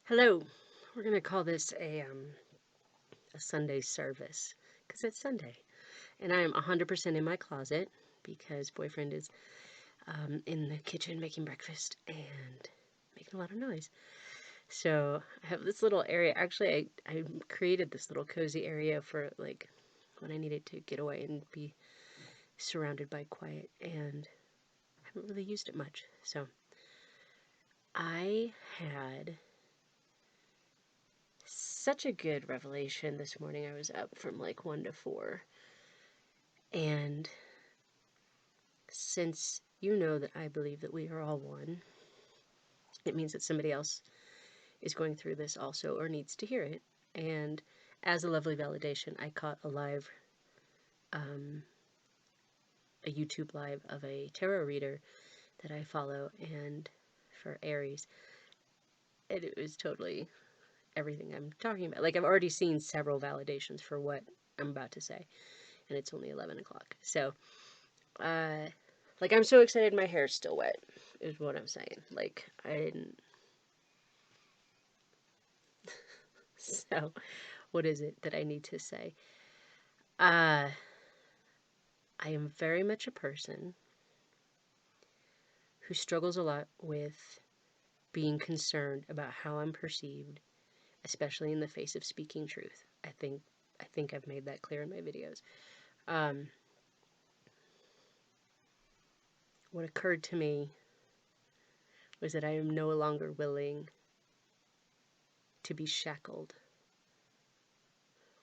Hello. We're gonna call this a Sunday service because it's Sunday, and I am 100% in my closet because boyfriend is in the kitchen making breakfast and making a lot of noise. So I have this little area. Actually, I created this little cozy area for like when I needed to get away and be surrounded by quiet, and I haven't really used it much. So I had such a good revelation this morning. I was up from like 1 to 4. And since you know that I believe that we are all one, it means that somebody else is going through this also or needs to hear it. And as a lovely validation, I caught um, a YouTube live of a tarot reader that I follow and for Aries. And it was totally everything I'm talking about. Like, I've already seen several validations for what I'm about to say, and it's only 11 o'clock. So, uh, like, I'm so excited my hair's still wet, is what I'm saying. Like, I didn't. So, what is it that I need to say? Uh, I am very much a person who struggles a lot with being concerned about how I'm perceived, especially in the face of speaking truth. I think I've made that clear in my videos. Um, what occurred to me was that I am no longer willing to be shackled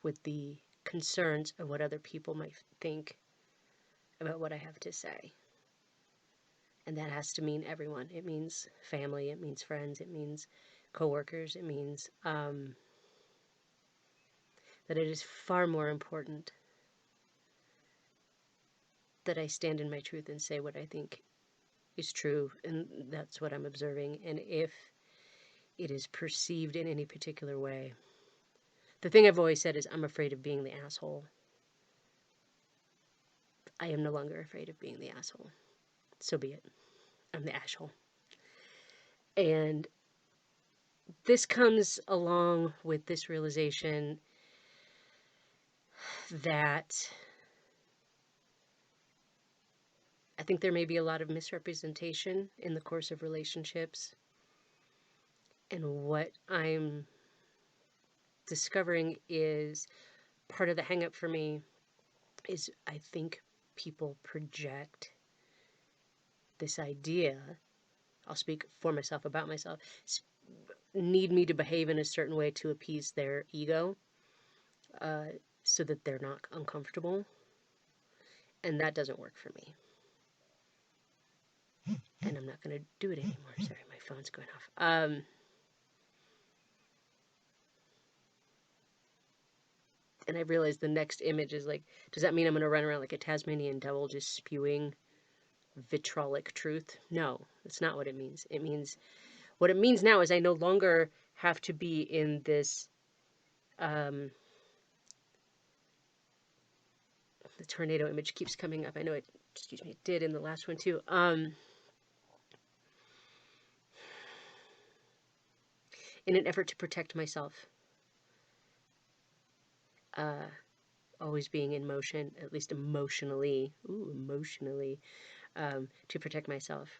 with the concerns of what other people might think about what I have to say. And that has to mean everyone. It means family, it means friends, it means coworkers, it means that it is far more important that I stand in my truth and say what I think is true, and that's what I'm observing. And if it is perceived in any particular way, the thing I've always said is I'm afraid of being the asshole. I am no longer afraid of being the asshole. So be it. I'm the asshole. And this comes along with this realization that I think there may be a lot of misrepresentation in the course of relationships. And what I'm discovering is part of the hangup for me is I think people project this idea, I'll speak for myself about myself, need me to behave in a certain way to appease their ego uh, so that they're not uncomfortable. And that doesn't work for me. And I'm not going to do it anymore. Sorry, my phone's going off. And I realized the next image is like, does that mean I'm going to run around like a Tasmanian devil just spewing vitrolic truth? No, that's not what it means. What it means now is I no longer have to be in this, um, the tornado image keeps coming up. I know it, excuse me, it did in the last one too. In an effort to protect myself, uh, always being in motion, at least emotionally, to protect myself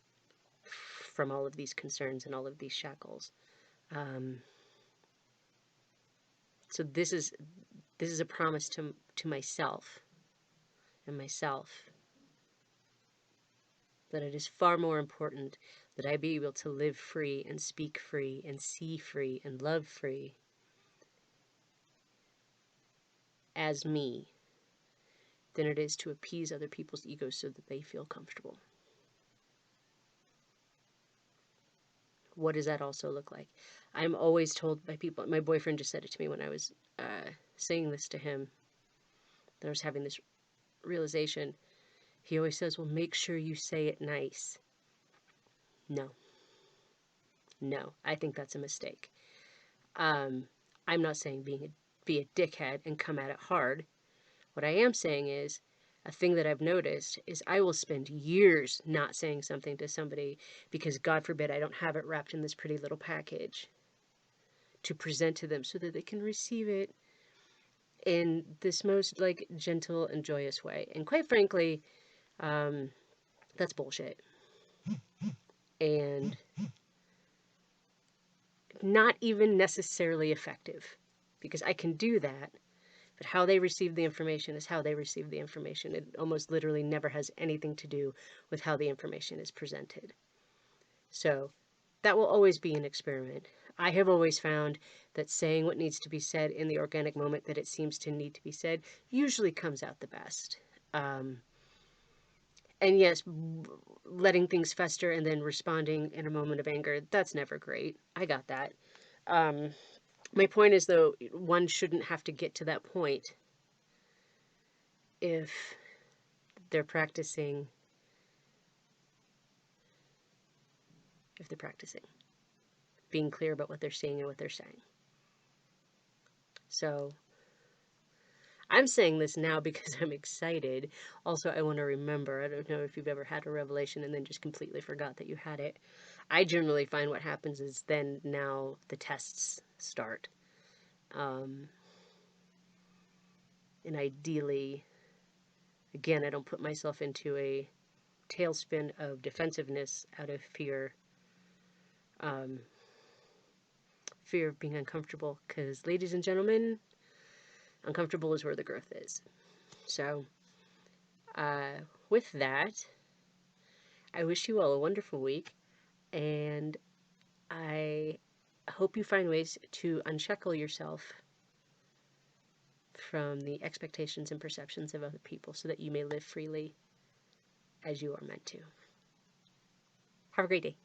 from all of these concerns and all of these shackles. Um, so this is a promise to myself and myself that it is far more important that I be able to live free and speak free and see free and love free as me than it is to appease other people's egos so that they feel comfortable. What does that also look like? I'm always told by people, my boyfriend just said it to me when I was saying this to him, that I was having this realization. He always says, well, make sure you say it nice. No, no, I think that's a mistake. Um, I'm not saying be a dickhead and come at it hard. What I am saying is, a thing that I've noticed is I will spend years not saying something to somebody because, God forbid, I don't have it wrapped in this pretty little package. to present to them so that they can receive it in this most like gentle and joyous way. And quite frankly, that's bullshit. And not even necessarily effective, because I can do that, but how they receive the information is how they receive the information. It almost literally never has anything to do with how the information is presented. So that will always be an experiment. I have always found that saying what needs to be said in the organic moment that it seems to need to be said usually comes out the best. And yes, letting things fester and then responding in a moment of anger, that's never great. I got that. My point is, though, one shouldn't have to get to that point if they're practicing, being clear about what they're seeing and what they're saying. So I'm saying this now because I'm excited. Also, I want to remember, I don't know if you've ever had a revelation and then just completely forgot that you had it. I generally find what happens is then now the tests start. And ideally, again, I don't put myself into a tailspin of defensiveness out of fear. Fear of being uncomfortable, because, ladies and gentlemen, uncomfortable is where the growth is. So, with that, I wish you all a wonderful week, and I hope you find ways to unshackle yourself from the expectations and perceptions of other people so that you may live freely as you are meant to. Have a great day.